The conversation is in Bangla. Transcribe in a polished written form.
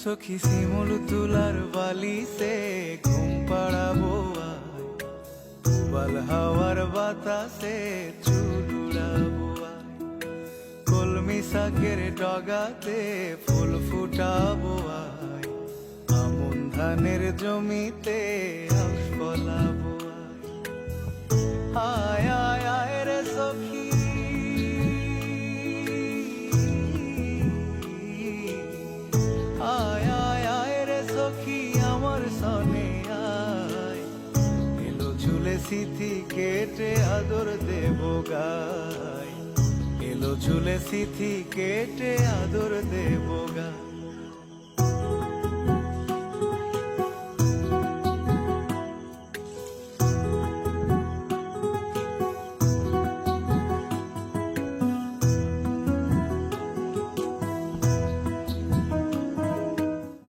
সখী শিমুল তুলার বালিতে ঘুম পাড়াবো আয়, উবাল হাওয়ার বাতাসে চুল উড়াবো আয়, কলমি শাকের ডগাতে ফুল ফুটাবো আয়, আমন ধানের জমিতে আউশ ফলাবো আয়। আয় আয় রে সখী, আয় আয় আয় রে সখী আমার সনে আয়, এলো ঝুলে সিথি কেটে আদর দেব গায়, এলো ঝুলে সিথি কেটে আদর দেব গায়।